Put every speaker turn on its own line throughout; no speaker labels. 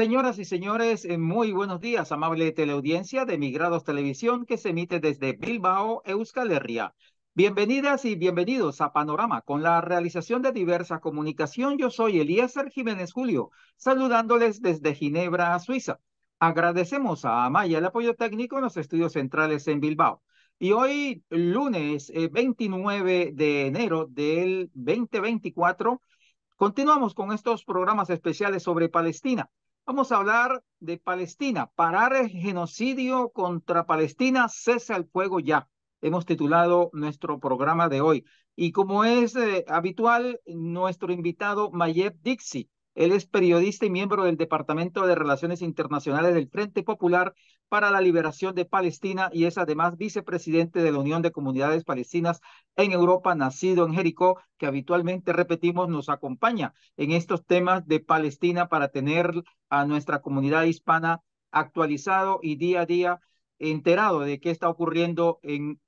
Señoras y señores, muy buenos días, amable teleaudiencia de Migrados Televisión que se emite desde Bilbao, Euskal Herria. Bienvenidas y bienvenidos a Panorama con la realización de diversa comunicación. Yo soy Eliezer Jiménez Julio, saludándoles desde Ginebra, Suiza. Agradecemos a Amaya el apoyo técnico en los estudios centrales en Bilbao. Y hoy, lunes 29 de enero del 2024, continuamos con estos programas especiales sobre Palestina. Vamos a hablar de Palestina. Parar el genocidio contra Palestina, cesa el fuego ya. Hemos titulado nuestro programa de hoy. Y como es habitual, nuestro invitado Mayeb Dixi. Él es periodista y miembro del Departamento de Relaciones Internacionales del Frente Popular para la Liberación de Palestina y es además vicepresidente de la Unión de Comunidades Palestinas en Europa, nacido en Jericó, que habitualmente repetimos nos acompaña en estos temas de Palestina para tener a nuestra comunidad hispana actualizado y día a día enterado de qué está ocurriendo en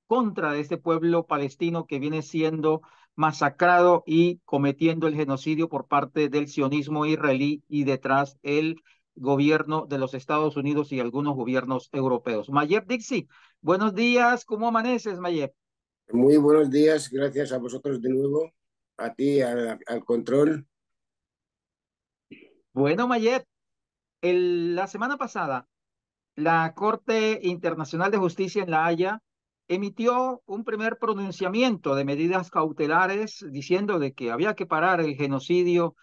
contra de este pueblo palestino que viene siendo masacrado y cometiendo el genocidio por parte del sionismo israelí y detrás el gobierno de los Estados Unidos y algunos gobiernos europeos. Mayeb Dixi, buenos días, ¿cómo amaneces, Mayeb?
Muy buenos días, gracias a vosotros de nuevo, a ti, al control.
Bueno, Mayeb, la semana pasada la Corte Internacional de Justicia en La Haya emitió un primer pronunciamiento de medidas cautelares diciendo de que había que parar el genocidio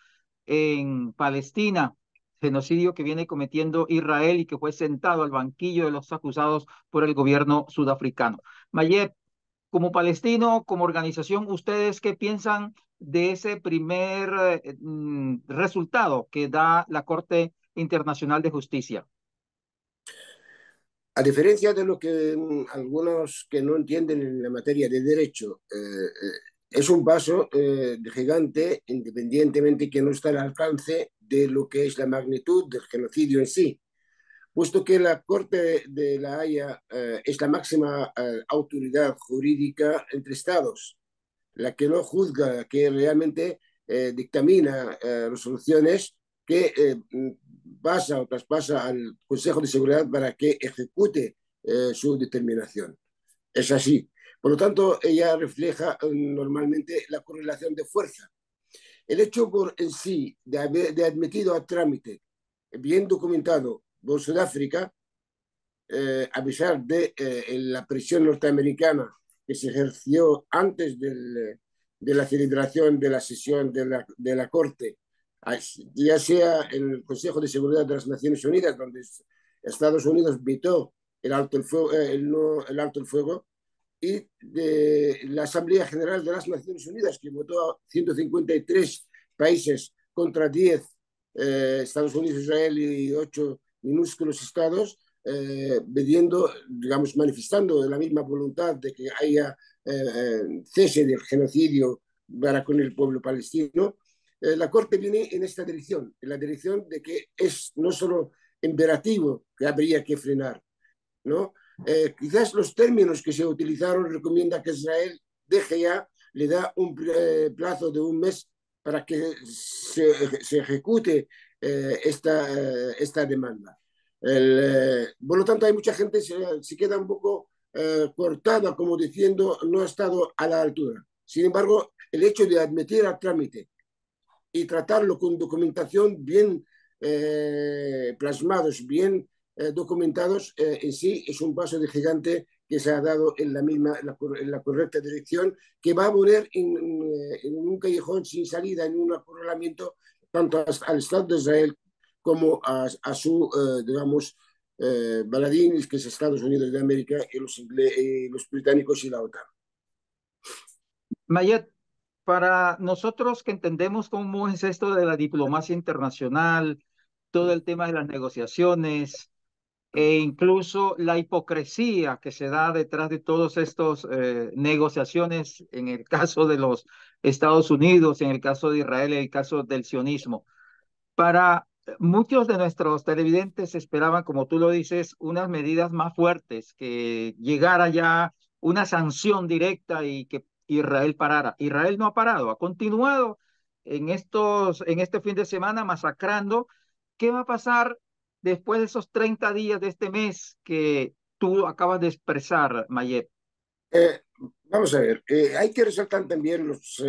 en Palestina, genocidio que viene cometiendo Israel y que fue sentado al banquillo de los acusados por el gobierno sudafricano. Mayeb, como palestino, como organización, ¿ustedes qué piensan de ese primer resultado que da la Corte Internacional de Justicia?
A diferencia de lo que algunos que no entienden en la materia de derecho, es un paso de gigante, independientemente que no está al alcance de lo que es la magnitud del genocidio en sí, puesto que la Corte de la Haya es la máxima autoridad jurídica entre estados, la que no juzga, que realmente dictamina resoluciones que pasa o traspasa al Consejo de Seguridad para que ejecute su determinación. Es así. Por lo tanto, ella refleja normalmente la correlación de fuerza. El hecho por en sí de admitido a trámite, bien documentado por Sudáfrica, a pesar de la presión norteamericana que se ejerció antes de la celebración de la sesión de la Corte, ya sea en el Consejo de Seguridad de las Naciones Unidas, donde Estados Unidos vetó el alto el fuego, el alto el fuego, y de la Asamblea General de las Naciones Unidas, que votó a 153 países contra 10, Estados Unidos, Israel y 8 minúsculos estados, pidiendo, digamos, manifestando la misma voluntad de que haya cese del genocidio para con el pueblo palestino. La Corte viene en esta dirección, en la dirección de que es no solo imperativo que habría que frenar, ¿no? Quizás los términos que se utilizaron recomienda que Israel deje ya, le da un plazo de un mes para que se ejecute esta demanda. Por lo tanto, hay mucha gente que se queda un poco cortada, como diciendo, no ha estado a la altura. Sin embargo, el hecho de admitir al trámite y tratarlo con documentación bien plasmados, bien documentados, en sí es un paso de gigante que se ha dado en en la correcta dirección, que va a poner en un callejón sin salida, en un acorralamiento, tanto al Estado de Israel como a su, digamos, baladín, que es Estados Unidos de América, y los británicos y la OTAN.
Mayet, para nosotros que entendemos cómo es esto de la diplomacia internacional, todo el tema de las negociaciones e incluso la hipocresía que se da detrás de todos estos negociaciones en el caso de los Estados Unidos, en el caso de Israel, en el caso del sionismo. Para muchos de nuestros televidentes esperaban, como tú lo dices, unas medidas más fuertes, que llegara ya una sanción directa y que Israel parara. Israel no ha parado, ha continuado en este fin de semana masacrando ¿Qué va a pasar después de esos 30 días de este mes que tú acabas de expresar, Mayet?
Eh, Vamos a ver, hay que resaltar también los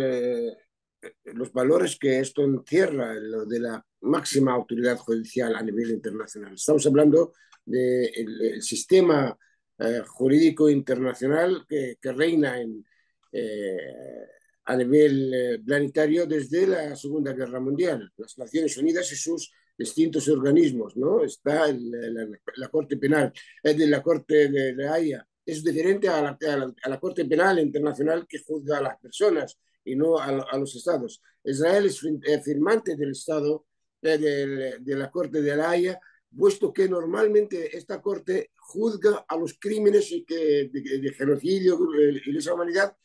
valores que esto encierra, lo de la máxima autoridad judicial a nivel internacional. Estamos hablando del sistema jurídico internacional que reina eh, a nivel planetario desde la Segunda Guerra Mundial. Las Naciones Unidas y sus distintos organismos, ¿no? Está la Corte Penal, es de la Corte de la Haya. Es diferente a la Corte Penal Internacional que juzga a las personas y no a los estados. Israel es firmante del Estado, de la Corte de la Haya, puesto que normalmente esta Corte juzga a los crímenes de genocidio y lesa humanidad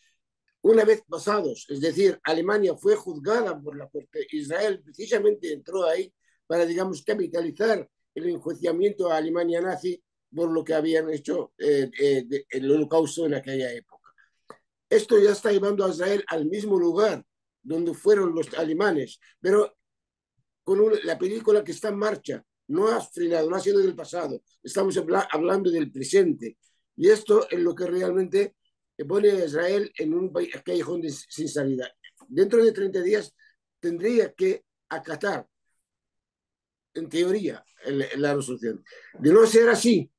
una vez pasados. Es decir, Alemania fue juzgada por la Corte. Israel precisamente entró ahí para, digamos, capitalizar el enjuiciamiento a Alemania nazi por lo que habían hecho el holocausto en aquella época. Esto ya está llevando a Israel al mismo lugar donde fueron los alemanes, pero con la película que está en marcha. No ha frenado, no ha sido del pasado. Estamos hablando del presente. Y esto es lo que realmente pone a Israel en un callejón sin salida. Dentro de 30 días tendría que acatar, en teoría, la resolución. De no ser así,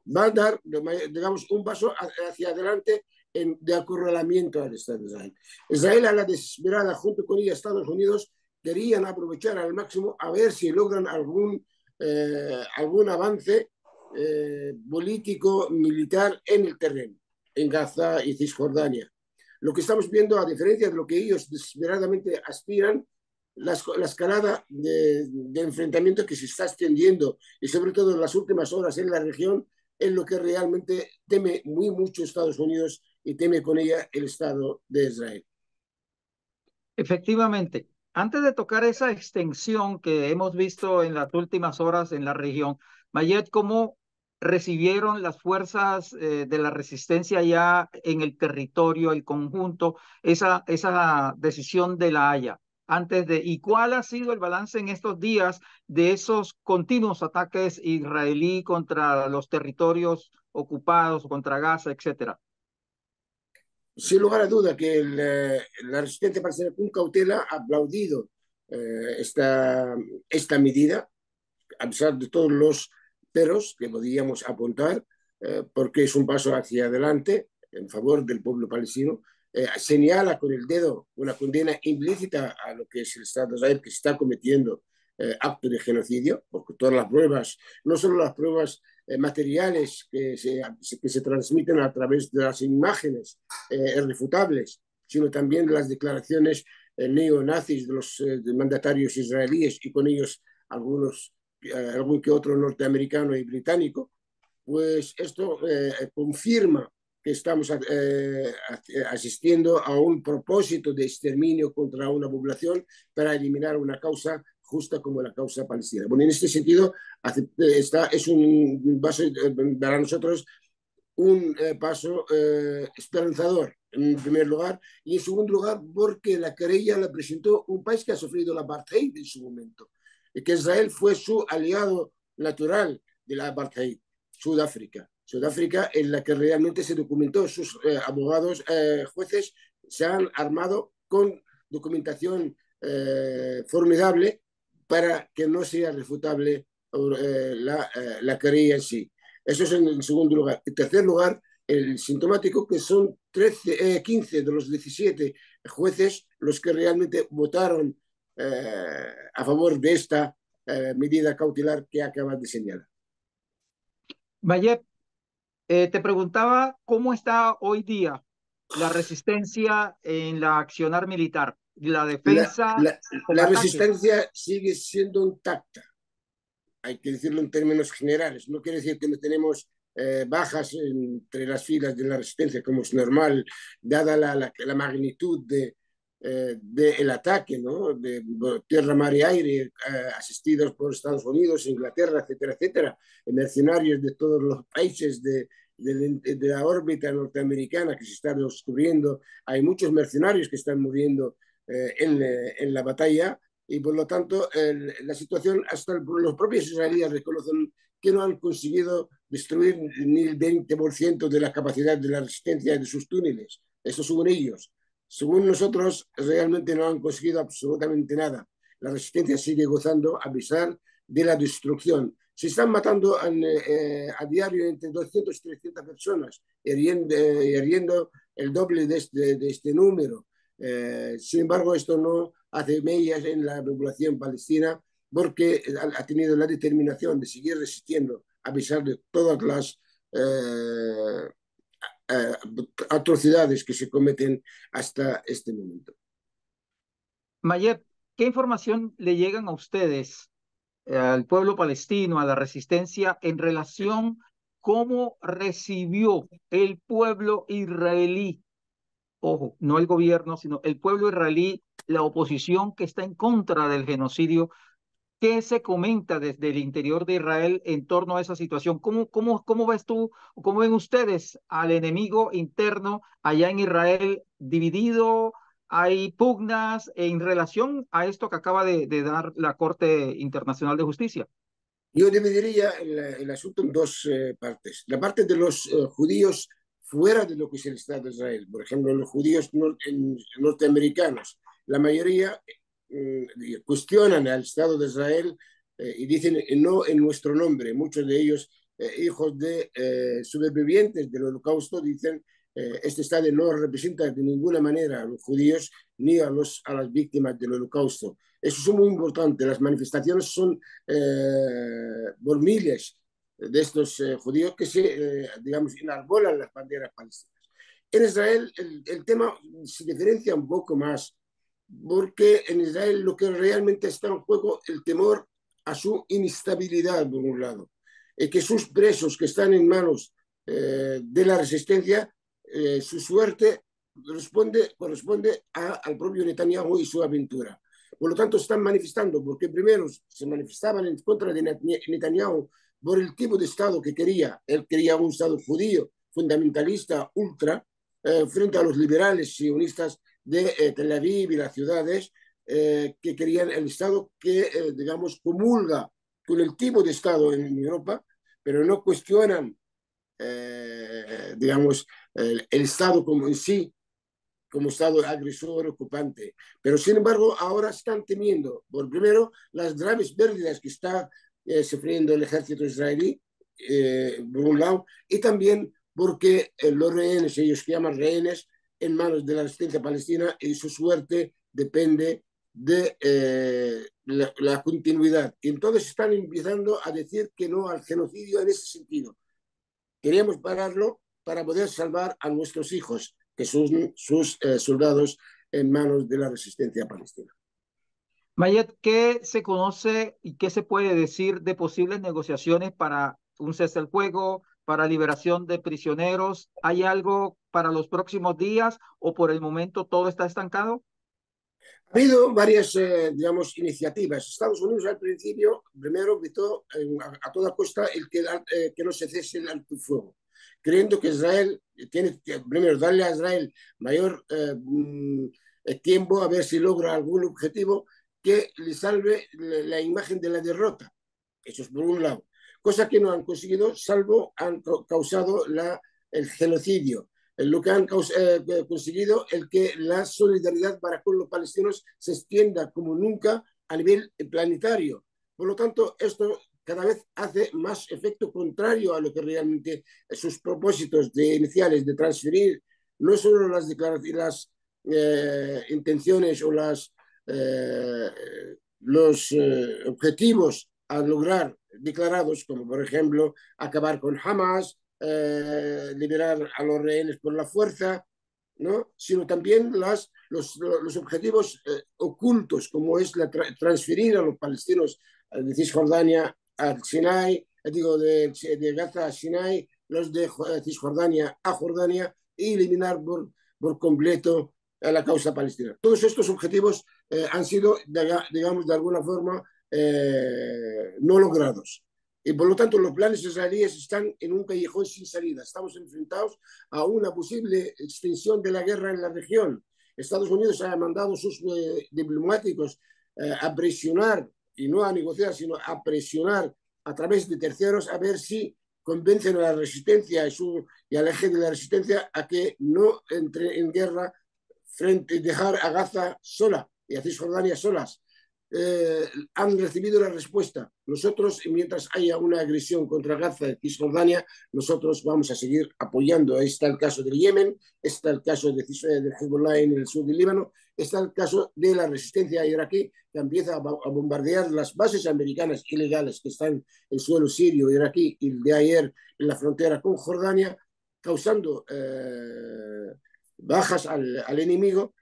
va a dar, digamos, un paso hacia adelante de acorralamiento al Estado de Israel. Israel, a la desesperada, junto con ella, Estados Unidos, querían aprovechar al máximo a ver si logran algún avance político, militar en el terreno, en Gaza y Cisjordania. Lo que estamos viendo, a diferencia de lo que ellos desesperadamente aspiran, la escalada de enfrentamiento que se está extendiendo y sobre todo en las últimas horas en la región es lo que realmente teme muy mucho Estados Unidos y teme con ella el Estado de Israel.
Efectivamente, antes de tocar esa extensión que hemos visto en las últimas horas en la región, Mayet, ¿cómo recibieron las fuerzas de la resistencia ya en el territorio, el conjunto, esa decisión de La Haya? ¿Y cuál ha sido el balance en estos días de esos continuos ataques israelí contra los territorios ocupados, contra Gaza, etcétera?
Sin lugar a duda que la resistencia palestina con cautela ha aplaudido esta medida, a pesar de todos los peros que podíamos apuntar, porque es un paso hacia adelante en favor del pueblo palestino. Señala con el dedo una condena implícita a lo que es el Estado de Israel, que está cometiendo actos de genocidio, porque todas las pruebas, no solo las pruebas materiales que se transmiten a través de las imágenes irrefutables, sino también de las declaraciones neonazis de los mandatarios israelíes y con ellos algún que otro norteamericano y británico, pues esto confirma que estamos asistiendo a un propósito de exterminio contra una población para eliminar una causa justa como la causa palestina. Bueno, en este sentido, es un paso para nosotros un paso esperanzador, en primer lugar, y en segundo lugar, porque la querella la presentó un país que ha sufrido la apartheid en su momento, y que Israel fue su aliado natural de la apartheid, Sudáfrica. Sudáfrica en la que realmente se documentó, sus abogados, jueces, se han armado con documentación formidable para que no sea refutable la querella en sí. Eso es en segundo lugar. En tercer lugar, el sintomático, que son 15 de los 17 jueces los que realmente votaron a favor de esta medida cautelar que acabas de señalar.
Mayet, te preguntaba cómo está hoy día la resistencia en la accionar militar, la
La,
defensa
la,
con
la
ataques.
resistencia sigue siendo intacta, hay que decirlo en términos generales. No quiere decir que no tenemos bajas entre las filas de la resistencia, como es normal, dada la magnitud del ataque, ¿no? De tierra, mar y aire, asistidos por Estados Unidos, Inglaterra, etcétera, etcétera, mercenarios de todos los países de la órbita norteamericana que se está descubriendo. Hay muchos mercenarios que están muriendo en la batalla, y por lo tanto la situación, hasta los propios israelíes reconocen que no han conseguido destruir ni el 20% de la capacidad de la resistencia de sus túneles. Eso según ellos. Según nosotros, realmente no han conseguido absolutamente nada. La resistencia sigue gozando a pesar de la destrucción. Se están matando a diario entre 200 y 300 personas, hiriendo el doble de este número. Sin embargo, esto no hace mellas en la población palestina porque ha tenido la determinación de seguir resistiendo a pesar de todas las eh, atrocidades que se cometen hasta este momento.
Mayet, ¿qué información le llegan a ustedes, al pueblo palestino, a la resistencia, en relación cómo recibió el pueblo israelí, ojo, no el gobierno, sino el pueblo israelí, la oposición que está en contra del genocidio? ¿Qué se comenta desde el interior de Israel en torno a esa situación? ¿Cómo ves tú, o cómo ven ustedes al enemigo interno allá en Israel dividido? ¿Hay pugnas en relación a esto que acaba de dar la Corte Internacional de Justicia?
Yo dividiría el asunto en dos partes. La parte de los judíos fuera de lo que es el Estado de Israel, por ejemplo, los judíos norteamericanos, la mayoría cuestionan al Estado de Israel y dicen no en nuestro nombre. Muchos de ellos, hijos de sobrevivientes del Holocausto, dicen este Estado no representa de ninguna manera a los judíos ni a las víctimas del Holocausto. Eso es muy importante. Las manifestaciones son por miles de estos judíos que digamos, enarbolan las banderas palestinas. En Israel el tema se diferencia un poco más porque en Israel lo que realmente está en juego es el temor a su inestabilidad, por un lado, y que sus presos que están en manos de la resistencia, su suerte corresponde al propio Netanyahu y su aventura. Por lo tanto, están manifestando, porque primero se manifestaban en contra de Netanyahu por el tipo de Estado que quería. Él quería un Estado judío, fundamentalista, ultra, frente a los liberales sionistas de Tel Aviv y las ciudades que querían el Estado que, digamos, comulga con el tipo de Estado en Europa, pero no cuestionan, digamos, el Estado como en sí, como Estado agresor, ocupante. Pero, sin embargo, ahora están temiendo, por primero, las graves pérdidas que está sufriendo el ejército israelí, por un lado, y también porque los rehenes, ellos que llaman rehenes, en manos de la resistencia palestina y su suerte depende de la continuidad. Y entonces están empezando a decir que no al genocidio en ese sentido. Queremos pararlo para poder salvar a nuestros hijos, que son sus soldados en manos de la resistencia palestina.
Mayet, ¿qué se conoce y qué se puede decir de posibles negociaciones para un cese al fuego, para liberación de prisioneros? ¿Hay algo para los próximos días o por el momento todo está estancado?
Ha habido varias, digamos, iniciativas. Estados Unidos al principio, primero gritó a toda costa que no se cese el alto fuego, creyendo que Israel tiene que, primero, darle a Israel mayor tiempo a ver si logra algún objetivo que le salve la imagen de la derrota. Eso es por un lado. Cosa que no han conseguido, salvo han causado el genocidio. Lo que han conseguido es que la solidaridad para con los palestinos se extienda como nunca a nivel planetario. Por lo tanto, esto cada vez hace más efecto contrario a lo que realmente sus propósitos iniciales de transferir no solo las declaraciones, las intenciones o eh, los objetivos a lograr declarados, como por ejemplo acabar con Hamas, liberar a los rehenes por la fuerza, ¿no? Sino también los objetivos ocultos, como es transferir a los palestinos de Cisjordania al Sinai, de Gaza a Sinai, los de Cisjordania a Jordania y eliminar por completo a la causa palestina. Todos estos objetivos han sido, digamos, de alguna forma no logrados. Y por lo tanto, los planes israelíes están en un callejón sin salida. Estamos enfrentados a una posible extensión de la guerra en la región. Estados Unidos ha mandado sus diplomáticos a presionar, y no a negociar, sino a presionar a través de terceros a ver si convencen a la resistencia y al eje de la resistencia a que no entre en guerra frente dejar a Gaza sola y a Cisjordania solas. Han recibido la respuesta. Nosotros, mientras haya una agresión contra Gaza y Cisjordania, nosotros vamos a seguir apoyando. Ahí está el caso del Yemen, está el caso de Hezbollah en el sur del Líbano, está el caso de la resistencia iraquí que empieza a bombardear las bases americanas ilegales que están en suelo sirio, iraquí, y de ayer en la frontera con Jordania, causando bajas al enemigo,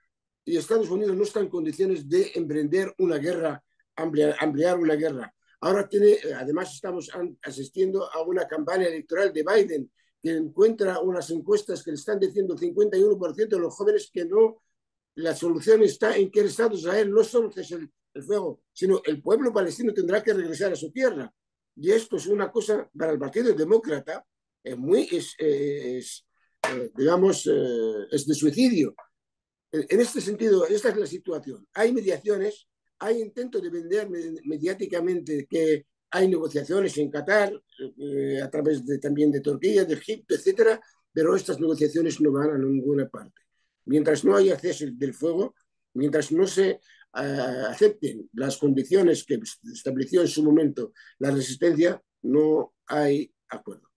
y Estados Unidos no está en condiciones de emprender una guerra, ampliar una guerra. Ahora además estamos asistiendo a una campaña electoral de Biden que encuentra unas encuestas que le están diciendo 51% de los jóvenes que no, la solución está en que el Estado de Israel no solo cese el fuego, sino el pueblo palestino tendrá que regresar a su tierra. Y esto es una cosa para el Partido Demócrata, digamos, es de suicidio. En este sentido, esta es la situación. Hay mediaciones, hay intentos de vender mediáticamente que hay negociaciones en Qatar, a través también de Turquía, de Egipto, etcétera, pero estas negociaciones no van a ninguna parte. Mientras no haya cese del fuego, mientras no se acepten las condiciones que estableció en su momento la resistencia, no hay acuerdo.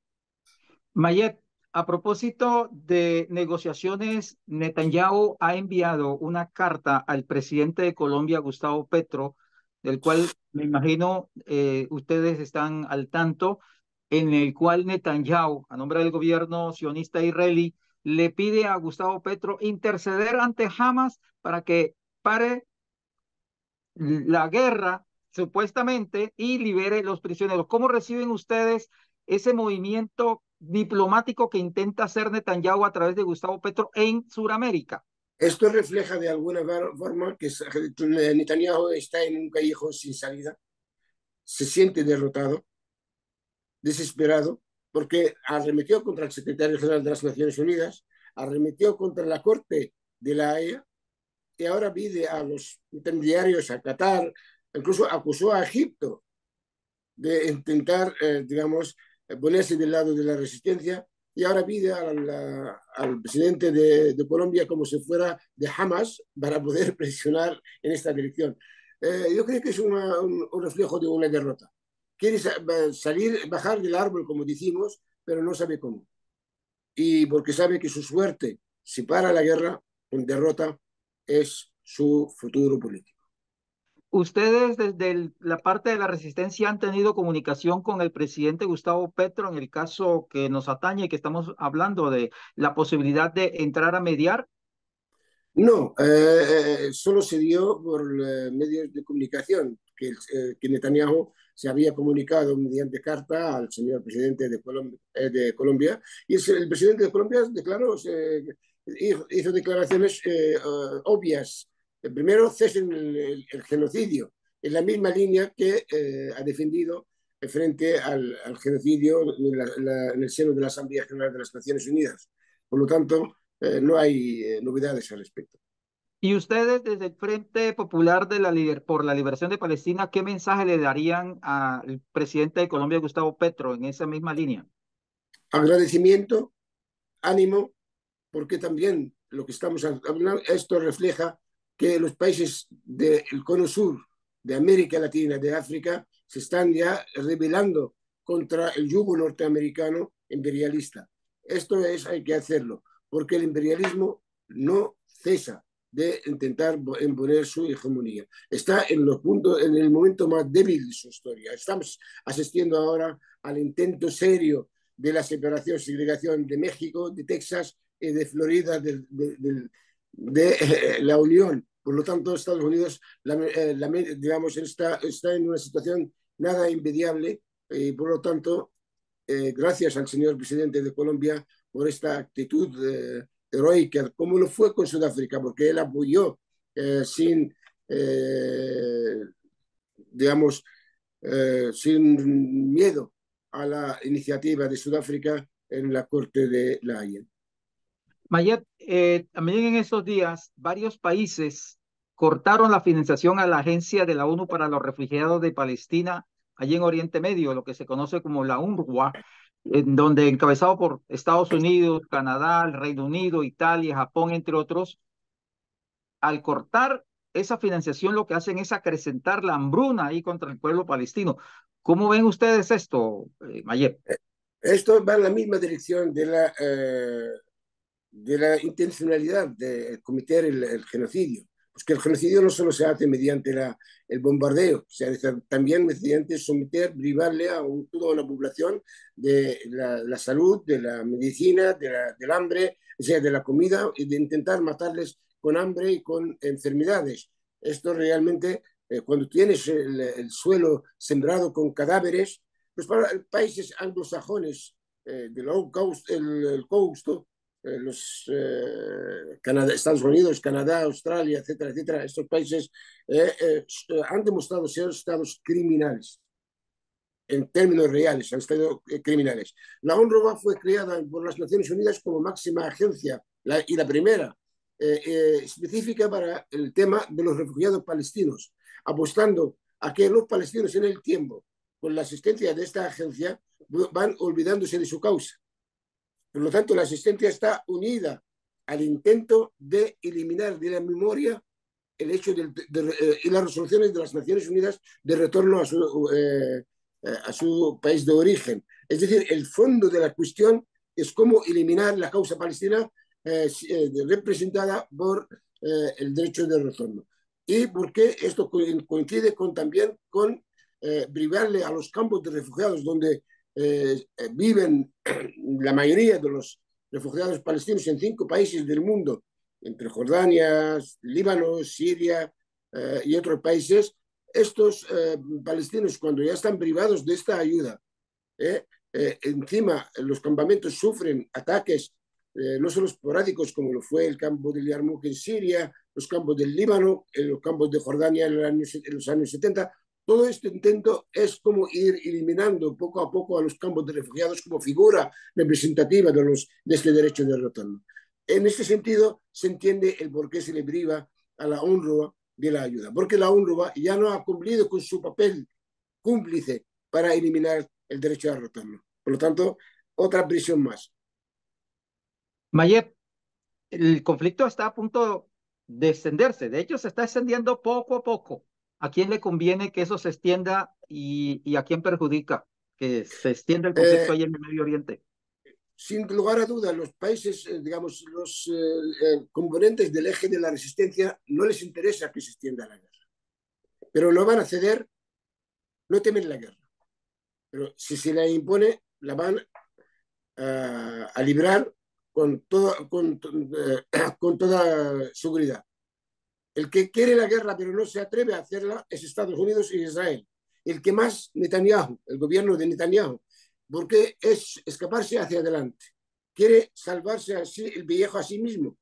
Mayet, a propósito de negociaciones, Netanyahu ha enviado una carta al presidente de Colombia, Gustavo Petro, del cual me imagino ustedes están al tanto, en el cual Netanyahu, a nombre del gobierno sionista israelí, le pide a Gustavo Petro interceder ante Hamas para que pare la guerra, supuestamente, y libere los prisioneros. ¿Cómo reciben ustedes ese movimiento diplomático que intenta hacer Netanyahu a través de Gustavo Petro en Sudamérica?
Esto refleja de alguna forma que Netanyahu está en un callejón sin salida, se siente derrotado, desesperado, porque arremetió contra el secretario general de las Naciones Unidas, arremetió contra la Corte de la Haya, y ahora pide a los intermediarios, a Qatar, incluso acusó a Egipto de intentar, digamos, ponerse del lado de la resistencia, y ahora pide al presidente de Colombia como si fuera de Hamas para poder presionar en esta dirección. Yo creo que es un reflejo de una derrota. Quiere salir, bajar del árbol, como decimos, pero no sabe cómo. Y porque sabe que su suerte, si para la guerra, con derrota, es su futuro político.
Ustedes desde la parte de la resistencia han tenido comunicación con el presidente Gustavo Petro en el caso que nos atañe, que estamos hablando de la posibilidad de entrar a mediar.
No, solo se dio por medios de comunicación que Netanyahu se había comunicado mediante carta al señor presidente de Colombia, y el presidente de Colombia declaró, hizo declaraciones obvias. Primero, cesen el genocidio, en la misma línea que ha defendido frente al genocidio en el seno de la Asamblea General de las Naciones Unidas. Por lo tanto, no hay novedades al respecto.
Y ustedes desde el Frente Popular por la Liberación de Palestina, ¿qué mensaje le darían al presidente de Colombia, Gustavo Petro, en esa misma línea?
Agradecimiento, ánimo, porque también lo que estamos hablando, esto refleja que los países del cono sur, de América Latina, de África, se están ya rebelando contra el yugo norteamericano imperialista. Hay que hacerlo, porque el imperialismo no cesa de intentar imponer su hegemonía. Está en el momento más débil de su historia. Estamos asistiendo ahora al intento serio de la separación, segregación de México, de Texas y de Florida, de la Unión. Por lo tanto, Estados Unidos, digamos, está en una situación nada envidiable, y por lo tanto, gracias al señor presidente de Colombia por esta actitud heroica, como lo fue con Sudáfrica, porque él apoyó sin, digamos, sin miedo a la iniciativa de Sudáfrica en la Corte de la Haya.
Mayet, también en estos días varios países cortaron la financiación a la Agencia de la ONU para los Refugiados de Palestina, allí en Oriente Medio, lo que se conoce como la UNRWA, en donde encabezado por Estados Unidos, Canadá, el Reino Unido, Italia, Japón, entre otros, al cortar esa financiación lo que hacen es acrecentar la hambruna ahí contra el pueblo palestino. ¿Cómo ven ustedes esto, Mayet?
Esto va en la misma dirección de la intencionalidad de cometer el genocidio. Pues que el genocidio no solo se hace mediante el bombardeo, se hace también mediante someter, privarle a toda una población de la salud, de la medicina, del hambre, o sea, de la comida, y de intentar matarles con hambre y con enfermedades. Esto realmente, cuando tienes suelo sembrado con cadáveres, pues para países anglosajones del el Holocausto, Estados Unidos, Canadá, Australia, etcétera, etcétera, estos países han demostrado ser estados criminales, en términos reales, han sido criminales. La UNRWA fue creada por las Naciones Unidas como máxima agencia y la primera específica para el tema de los refugiados palestinos, apostando a que los palestinos en el tiempo, con la asistencia de esta agencia, van olvidándose de su causa. Por lo tanto, la asistencia está unida al intento de eliminar de la memoria el hecho y las resoluciones de las Naciones Unidas de retorno a su país de origen. Es decir, el fondo de la cuestión es cómo eliminar la causa palestina representada por el derecho de retorno. Y porque esto coincide también con privarle a los campos de refugiados donde viven la mayoría de los refugiados palestinos en 5 países del mundo, entre Jordania, Líbano, Siria y otros países. Estos palestinos, cuando ya están privados de esta ayuda, encima los campamentos sufren ataques no solo esporádicos como lo fue el campo de Yarmouk en Siria, los campos del Líbano, los campos de Jordania en los años 70. Todo este intento es como ir eliminando poco a poco a los campos de refugiados como figura representativa de este derecho de retorno. En este sentido, se entiende el por qué se le priva a la UNRWA de la ayuda, porque la UNRWA ya no ha cumplido con su papel cúmplice para eliminar el derecho de retorno. Por lo tanto, otra prisión más.
Mayet, el conflicto está a punto de extenderse. De hecho, se está extendiendo poco a poco. ¿A quién le conviene que eso se extienda y a quién perjudica que se extienda el conflicto
Eh,
ahí en el Medio Oriente?
Sin lugar a dudas, los países, digamos, los componentes del eje de la resistencia no les interesa que se extienda la guerra, pero no van a ceder, no temen la guerra, pero si se la impone, la van a librar con toda seguridad. El que quiere la guerra pero no se atreve a hacerla es Estados Unidos y Israel. El que más, Netanyahu, el gobierno de Netanyahu, porque es escaparse hacia adelante. Quiere salvarse así el pellejo a sí mismo.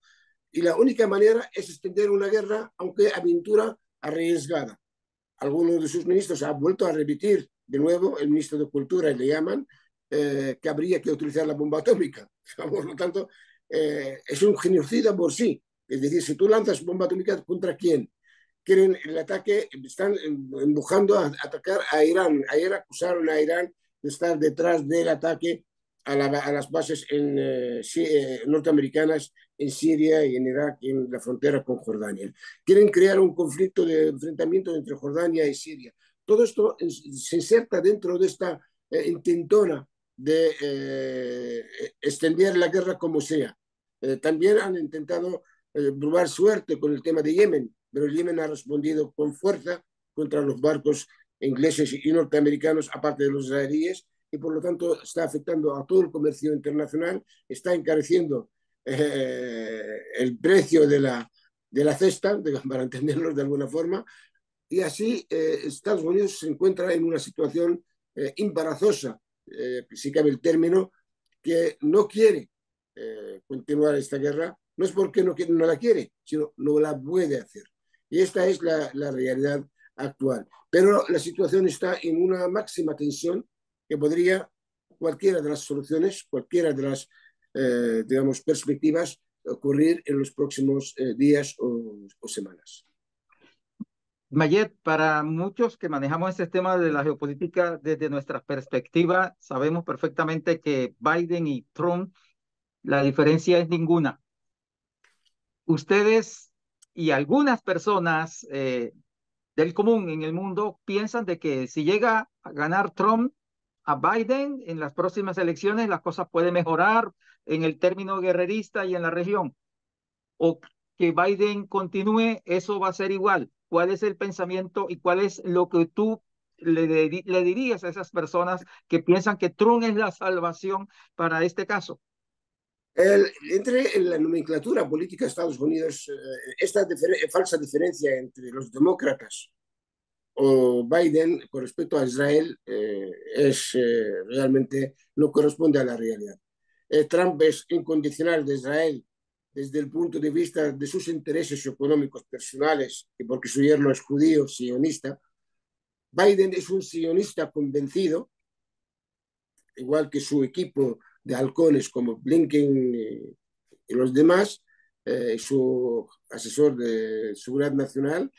Y la única manera es extender una guerra, aunque aventura arriesgada. Algunos de sus ministros han vuelto a repetir de nuevo, el ministro de Cultura le llaman, que habría que utilizar la bomba atómica. Por lo tanto, es un genocida por sí. Es decir, si tú lanzas bomba atómica, ¿contra quién? Quieren el ataque, están empujando a atacar a Irán. Ayer acusaron a Irán de estar detrás del ataque a las bases norteamericanas en Siria y en Irak, y en la frontera con Jordania. Quieren crear un conflicto de enfrentamiento entre Jordania y Siria. Todo esto se inserta dentro de esta intentona de extender la guerra como sea. También han intentado probar suerte con el tema de Yemen, pero el Yemen ha respondido con fuerza contra los barcos ingleses y norteamericanos, aparte de los israelíes, y por lo tanto está afectando a todo el comercio internacional, está encareciendo el precio de la cesta, para entenderlo de alguna forma, y así Estados Unidos se encuentra en una situación embarazosa, si cabe el término, que no quiere continuar esta guerra, no es porque no la quiere, sino no la puede hacer. Y esta es la realidad actual. Pero la situación está en una máxima tensión que podría cualquiera de las soluciones, cualquiera de las, digamos, perspectivas ocurrir en los próximos días o semanas.
Mayet, para muchos que manejamos este tema de la geopolítica desde nuestra perspectiva, sabemos perfectamente que Biden y Trump, la diferencia es ninguna. Ustedes y algunas personas del común en el mundo piensan de que si llega a ganar Trump a Biden en las próximas elecciones, las cosas pueden mejorar en el término guerrerista y en la región. O que Biden continúe, eso va a ser igual. ¿Cuál es el pensamiento y cuál es lo que tú le dirías a esas personas que piensan que Trump es la salvación para este caso?
Entre en la nomenclatura política de Estados Unidos, esta falsa diferencia entre los demócratas o Biden con respecto a Israel realmente no corresponde a la realidad. Trump es incondicional de Israel desde el punto de vista de sus intereses económicos personales y porque su yerno es judío, sionista. Biden es un sionista convencido, igual que su equipo de halcones como Blinken y los demás, su asesor de seguridad nacional.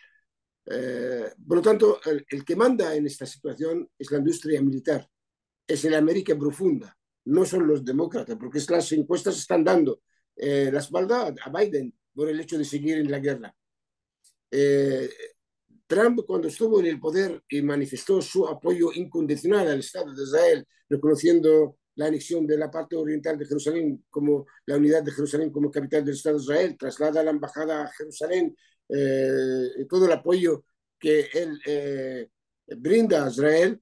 Por lo tanto, el que manda en esta situación es la industria militar, es la América profunda, no son los demócratas, porque las encuestas están dando la espalda a Biden por el hecho de seguir en la guerra. Eh, Trump, cuando estuvo en el poder y manifestó su apoyo incondicional al Estado de Israel, reconociendo la anexión de la parte oriental de Jerusalén como la unidad de Jerusalén como capital del Estado de Israel, traslada la embajada a Jerusalén, todo el apoyo que él brinda a Israel,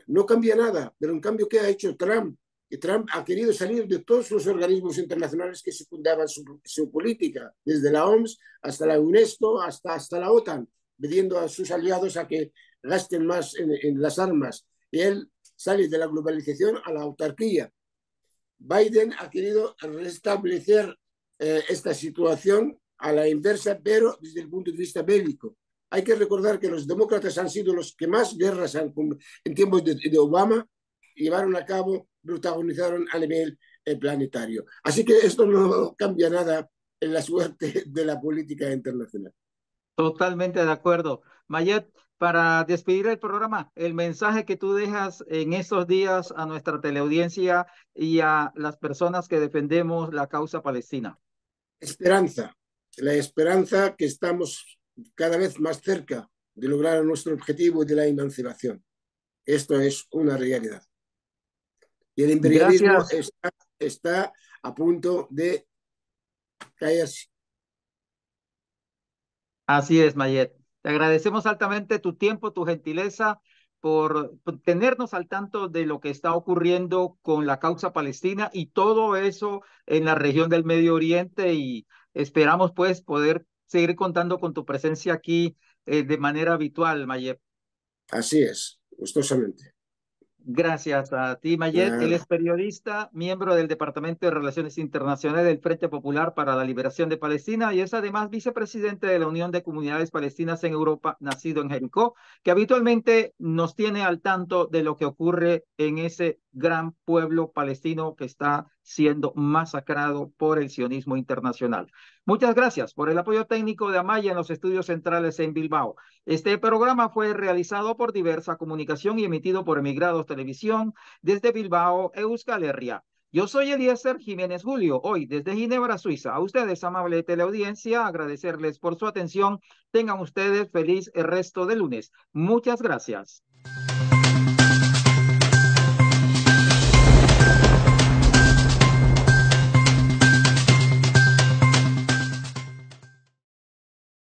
no cambia nada. Pero en cambio, ¿qué ha hecho Trump? Que Trump ha querido salir de todos los organismos internacionales que secundaban su política, desde la OMS hasta la UNESCO, hasta la OTAN, pidiendo a sus aliados a que gasten más en las armas. Y él sale de la globalización a la autarquía. Biden ha querido restablecer esta situación a la inversa, pero desde el punto de vista bélico. Hay que recordar que los demócratas han sido los que más guerras en tiempos de Obama llevaron a cabo, protagonizaron a nivel planetario. Así que esto no cambia nada en la suerte de la política internacional.
Totalmente de acuerdo. Mayet, para despedir el programa, el mensaje que tú dejas en estos días a nuestra teleaudiencia y a las personas que defendemos la causa palestina.
Esperanza, la esperanza que estamos cada vez más cerca de lograr nuestro objetivo de la emancipación. Esto es una realidad. Y el imperialismo
Gracias.
está a punto de caerse.
Así es, Mayet. Te agradecemos altamente tu tiempo, tu gentileza por tenernos al tanto de lo que está ocurriendo con la causa palestina y todo eso en la región del Medio Oriente y esperamos pues poder seguir contando con tu presencia aquí de manera habitual, Mayet.
Así es, gustosamente.
Gracias a ti, Mayet. Él es
Nada.
periodista, miembro del Departamento de Relaciones Internacionales del Frente Popular para la Liberación de Palestina y es además vicepresidente de la Unión de Comunidades Palestinas en Europa, nacido en Jericó, que habitualmente nos tiene al tanto de lo que ocurre en ese gran pueblo palestino que está siendo masacrado por el sionismo internacional. Muchas gracias por el apoyo técnico de Amaya en los estudios centrales en Bilbao. Este programa fue realizado por Diversa Comunicación y emitido por Emigrados Televisión desde Bilbao, Euskal Herria. Yo soy Eliezer Jiménez Julio, hoy desde Ginebra, Suiza. A ustedes, amable teleaudiencia, agradecerles por su atención. Tengan ustedes feliz el resto de lunes. Muchas gracias.